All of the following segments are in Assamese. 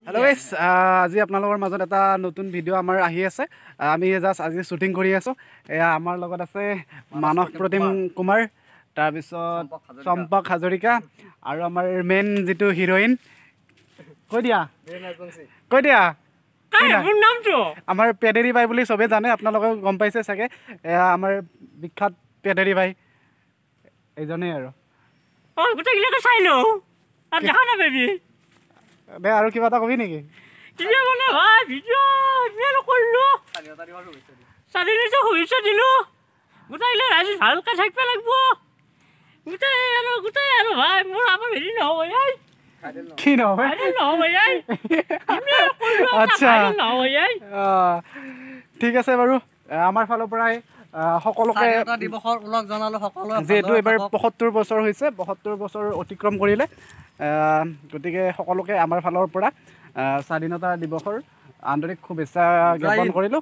Hello guys, আজি আপোনালোকৰ মাজত এটা নতুন ভিডিঅ' আমাৰ আহি আছে। আমি জাস্ট আজি শ্বুটিং কৰি আছো। এয়া আমাৰ লগত আছে মানস প্ৰতিম কুমাৰ, তাৰ পিছত চম্পক হাজৰিকা আৰু আমাৰ মেইন যেটো হিৰোইন কৈ দিয়া মোৰ নামটো আমাৰ পেডেৰি ভাই বুলি সবে জানে, আপোনালোকে গম পাইছে চাগে। এয়া আমাৰ বিখ্যাত পেডেৰি ভাই এইজনে আৰু গোটেইগিলাকে চাই লও আৰু দেখা না বেবি দে আৰু কিবা এটা কবি নেকি? কিবা মানে ভাই ভিডিঅ' ইমান কৰিলো স্বাধীনতা শুভেচ্ছা দিলো গোটেইগিলা ৰাইজ ভালকে থাকিব লাগিব গোটেই আৰু ভাই মোৰ আমাৰ হেৰি নহ'ব এই কি নহ'ব আচ্ছা ঠিক আছে বাৰু আমাৰ ফালৰ পৰাই সকলোকে দিৱসৰ উলগ জনালো সকলোৱে যেহেতু এবাৰ ৭৫ বছৰ হৈছে ৭৫ বছৰ অতিক্ৰম কৰিলে গতিকে সকলোকে আমাৰ ফালৰ পৰা স্বাধীনতা দিৱসৰ আন্তৰিক শুভেচ্ছা জ্ঞাপন কৰিলো।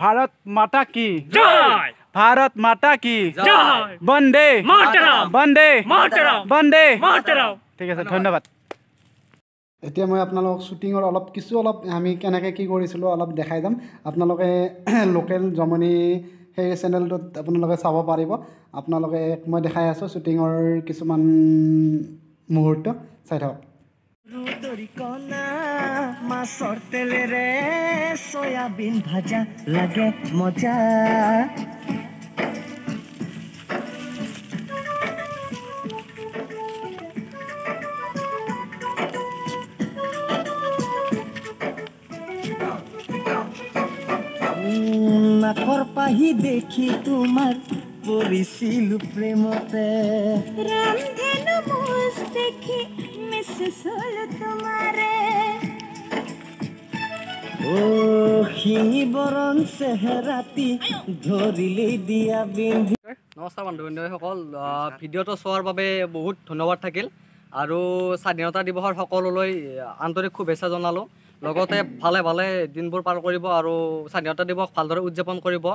ভাৰত মাতা কি জয় ভাৰত মাতা কি জয় বন্দে মাতৰম বন্দে মাতৰম বন্দে মাতৰম। ঠিক আছে, ধন্যবাদ। এতিয়া মই আপোনালোকক শ্বুটিঙৰ অলপ আমি কেনেকৈ কি কৰিছিলোঁ অলপ দেখাই যাম। আপোনালোকে লোকেল জমনি সেই চেনেলটোত আপোনালোকে চাব পাৰিব। আপোনালোকে মই দেখাই আছোঁ শ্বুটিঙৰ কিছুমান মুহূৰ্ত চাই থাকক। মাছৰ তেলেৰে চয়াবিন ভাজা লাগে মজা নাকৰ পাহি দেখি তোমাৰ পৰিছিলো প্ৰেমতে ৰামধেনু মুজ দেখি মিছেছ হল তোমাৰে ও শিঙি বৰণ চেহেৰাতি ধৰিলে দিয়া বিন্ধি। নমস্কাৰ বন্ধু বান্ধৱীসকল, ভিডিঅ'টো চোৱাৰ বাবে বহুত ধন্যবাদ থাকিল আৰু স্বাধীনতা দিৱসৰ সকলোলৈ আন্তৰিক শুভেচ্ছা জনালোঁ। লগতে ভালে ভালে দিনবোৰ পাৰ কৰিব আৰু স্বাধীনতা দিৱস ভালদৰে উদযাপন কৰিব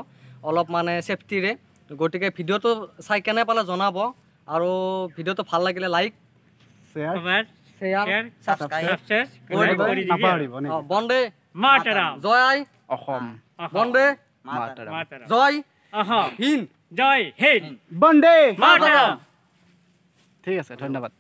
অলপ মানে ছেফটিৰে। গতিকে ভিডিঅ'টো চাই কেনে পালে জনাব আৰু ভিডিঅ'টো ভাল লাগিলে লাইক শ্বেয়াৰ নাপাহৰিব নে বন্দে মাতৰম জয় অসম বন্দে মাতৰম জয় অসম হিন্দ জয় হিন্দ বন্দে মাতৰম। ঠিক আছে, ধন্যবাদ।